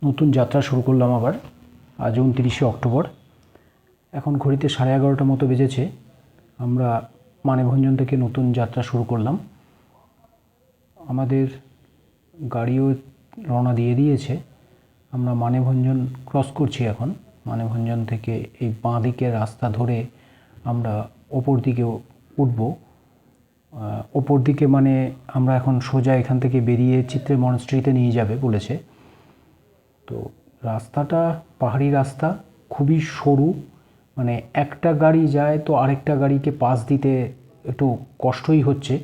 নতুন যাত্রা শুরু করলাম আবার। আজ 29শে অক্টোবর। এখন ঘড়িতে 11:30 মতো বেজেছে। আমরা মানেভঞ্জন থেকে নতুন যাত্রা শুরু করলাম। আমাদের গাড়িও রওনা দিয়ে দিয়েছে। আমরা মানেভঞ্জন ক্রস করছি এখন। মানেভঞ্জন থেকে এই বাঁ দিকের রাস্তা ধরে আমরা ওপর দিকে উঠব। ওপর দিকে মানে আমরা এখন সোজা এখান থেকে বেরিয়ে চিত্রে মনস্ট্রিতে নিয়ে যাবে বলেছে। তো রাস্তাটা পাহাড়ি রাস্তা, খুবই সরু, মানে একটা গাড়ি যায় তো আরেকটা গাড়িকে পাস দিতে একটু কষ্টই হচ্ছে।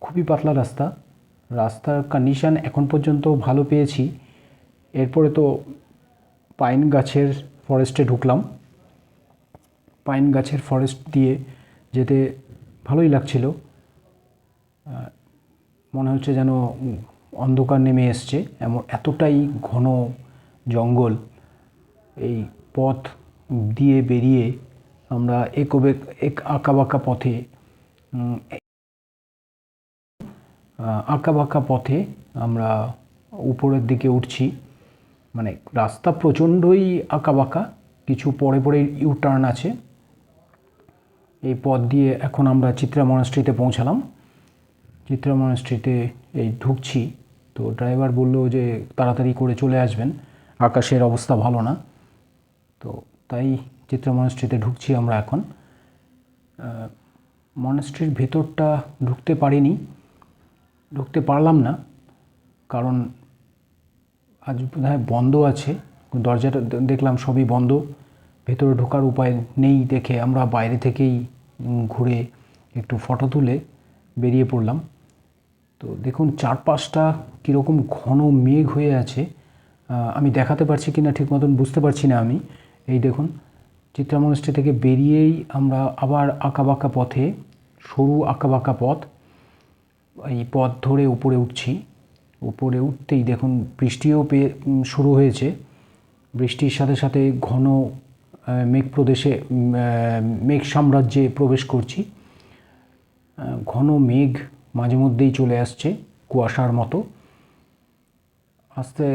খুবই পাতলা রাস্তা। রাস্তার কন্ডিশন এখন পর্যন্ত ভালো পেয়েছি। এরপরে তো পাইন গাছের ফরেস্টে ঢুকলাম। পাইন গাছের ফরেস্ট দিয়ে যেতে ভালোই লাগছিল। মনে হচ্ছে যেন অন্ধকার নেমে এসছে, এতটাই ঘন জঙ্গল। এই পথ দিয়ে বেরিয়ে আমরা আঁকাবাঁকা পথে আমরা উপরের দিকে উঠছি। মানে রাস্তা প্রচণ্ডই আঁকাবাঁকা, কিছু পরে পরে ইউটার্ন আছে। এই পথ দিয়ে এখন আমরা চিত্রা মনাস্ট্রিতে পৌঁছালাম। চিত্রা মনাস্ট্রিতে এই ঢুকছি, তো ড্রাইভার বলল যে তাড়াতাড়ি করে চলে আসবেন, আকাশের অবস্থা ভালো না। তো তাই চিত্রা মনাস্ট্রিতে ঢুকছি আমরা এখন। মনাস্ট্রির ভেতরটা ঢুকতে পারলাম না, কারণ আজ বোধহয় বন্ধ আছে। দরজাটা দেখলাম সবই বন্ধ, ভেতরে ঢোকার উপায় নেই দেখে আমরা বাইরে থেকেই ঘুরে একটু ফটো তুলে বেরিয়ে পড়লাম। তো দেখুন চারপাশটা কীরকম ঘন মেঘ হয়ে আছে। আমি দেখাতে পারছি কি না ঠিক মতন বুঝতে পারছি না আমি। এই দেখুন, চিত্রা মনাস্ট্রি থেকে বেরিয়েই আমরা আবার আঁকাবাঁকা পথে, সরু আঁকাবাঁকা পথ, এই পথ ধরে উপরে উঠছি। উপরে উঠতেই দেখুন বৃষ্টিও শুরু হয়েছে। বৃষ্টির সাথে সাথে ঘন মেঘ সাম্রাজ্যে প্রবেশ করছি। ঘন মেঘ মাঝে মধ্যেই চলে আসছে, কুয়াশার মতো। আস্তে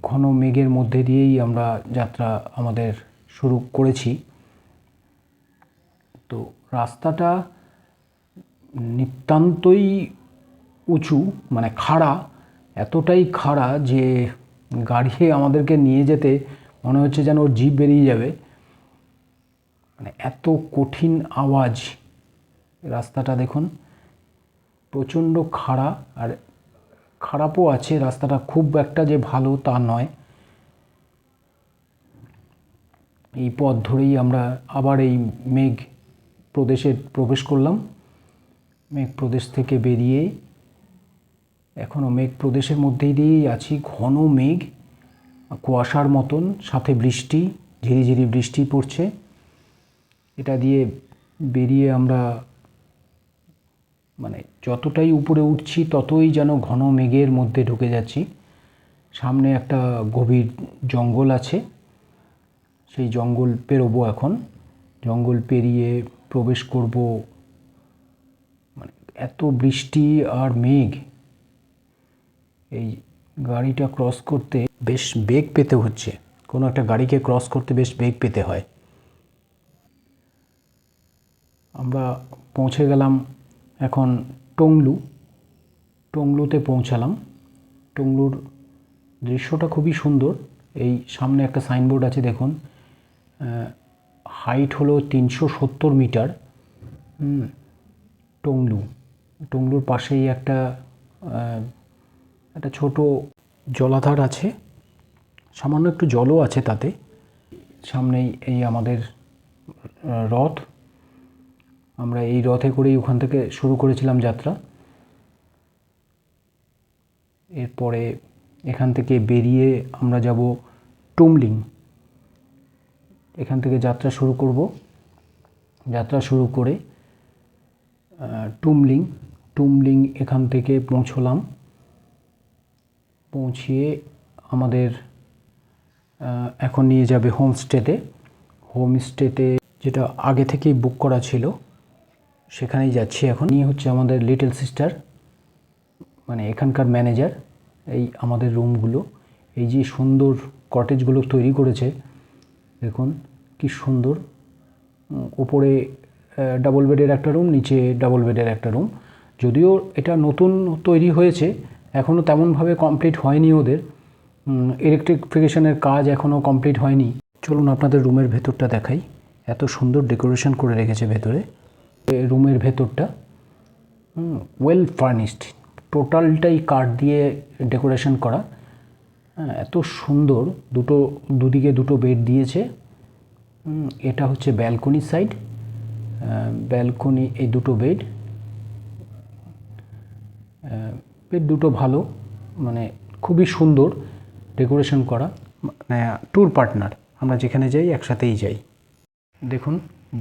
ঘন মেঘের মধ্যে দিয়েই আমরা যাত্রা আমাদের শুরু করেছি। তো রাস্তাটা নিতান্তই উঁচু, মানে খাড়া, এতটাই খাড়া যে গাড়ি আমাদেরকে নিয়ে যেতে মনে হচ্ছে যেন ওর জিভ বেরিয়ে যাবে, মানে এত কঠিন আওয়াজ। রাস্তাটা দেখুন প্রচণ্ড খাড়া, আর খারাপও আছে রাস্তাটা, খুব একটা যে ভালো তা নয়। এই পথ ধরেই আমরা আবার এই মেঘ প্রদেশে প্রবেশ করলাম। মেঘ প্রদেশ থেকে বেরিয়ে এখনও মেঘ প্রদেশের মধ্যেই দিয়েই আছি। ঘন মেঘ, কুয়াশার মতন, সাথে বৃষ্টি, ঝিরিঝিরি বৃষ্টি পড়ছে। এটা দিয়ে বেরিয়ে আমরা মানে যতটাই উপরে উঠছি ততই যেন ঘন মেঘের মধ্যে ঢুকে যাচ্ছি। সামনে একটা গভীর জঙ্গল আছে, সেই জঙ্গল পেরোবো এখন। জঙ্গল পেরিয়ে প্রবেশ করব। মানে এত বৃষ্টি আর মেঘ, এই গাড়িটা ক্রস করতে বেশ বেগ পেতে হচ্ছে। কোনো একটা গাড়িকে ক্রস করতে বেশ বেগ পেতে হয়। আমরা পৌঁছে গেলাম এখন টংলুতে পৌঁছালাম। টংলুর দৃশ্যটা খুবই সুন্দর। এই সামনে একটা সাইনবোর্ড আছে দেখুন, হাইট হলো 370 মিটার। টংলুর পাশেই একটা ছোট জলাধার আছে, সামান্য একটু জলও আছে তাতে। সামনেই এই আমাদের রথ। আমরা এই রথে করেই ওখান থেকে শুরু করেছিলাম যাত্রা। এরপরে এখান থেকে বেরিয়ে আমরা যাব টুমলিং। এখান থেকে যাত্রা শুরু করব। যাত্রা শুরু করে টুমলিং এখান থেকে পৌঁছলাম। পৌঁছিয়ে আমাদের এখন নিয়ে যাবে হোমস্টেতে, যেটা আগে থেকেই বুক করা ছিল, সেখানেই যাচ্ছি এখন। নিয়ে হচ্ছে আমাদের লিটল সিস্টার, মানে এখানকার ম্যানেজার। এই আমাদের রুমগুলো, এই যে সুন্দর কটেজগুলো তৈরি করেছে, দেখুন কি সুন্দর। ওপরে ডাবল বেডের একটা রুম, নিচে ডাবল বেডের একটা রুম। যদিও এটা নতুন তৈরি হয়েছে, এখনও তেমনভাবে কমপ্লিট হয়নি ওদের, ইলেকট্রিফিকেশনের কাজ এখনও কমপ্লিট হয়নি। চলুন আপনাদের রুমের ভেতরটা দেখাই। এত সুন্দর ডেকোরেশন করে রেখেছে ভেতরে। রুমের ভেতরটা ওয়েল ফার্নিশড, টোটালটাই কাঠ দিয়ে ডেকোরেশন করা। এত সুন্দর। দুদিকে দুটো বেড দিয়েছে। এটা হচ্ছে ব্যালকনি সাইড, ব্যালকনি, এই দুটো বেড দুটো ভালো, মানে খুবই সুন্দর ডেকোরেশন করা। মানে ট্যুর পার্টনার, আমরা যেখানে যাই একসাথেই যাই। দেখুন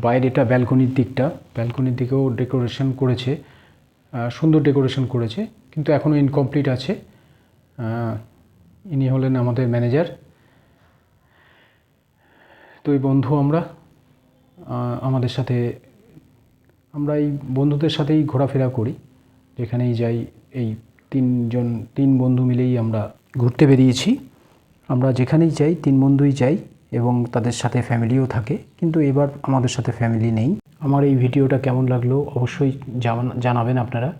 বাইরেটা ব্যালকনির দিকটা, ব্যালকনির দিকেও ডেকোরেশন করেছে, সুন্দর ডেকোরেশন করেছে, কিন্তু এখনও ইনকমপ্লিট আছে। ইনি হলেন আমাদের ম্যানেজার। তো এই বন্ধু আমরা আমাদের সাথে, আমরা এই বন্ধুদের সাথেই ঘোরাফেরা করি, যেখানেই যাই। এই তিন বন্ধু মিলেই আমরা ঘুরতে বেরিয়েছি। আমরা যেখানেই যাই 3 বন্ধুই যাই এবং তাদের সাথে ফ্যামিলিও থাকে, কিন্তু এবার আমাদের সাথে ফ্যামিলি নেই। আমার এই ভিডিওটা কেমন লাগলো অবশ্যই জানাবেন আপনারা।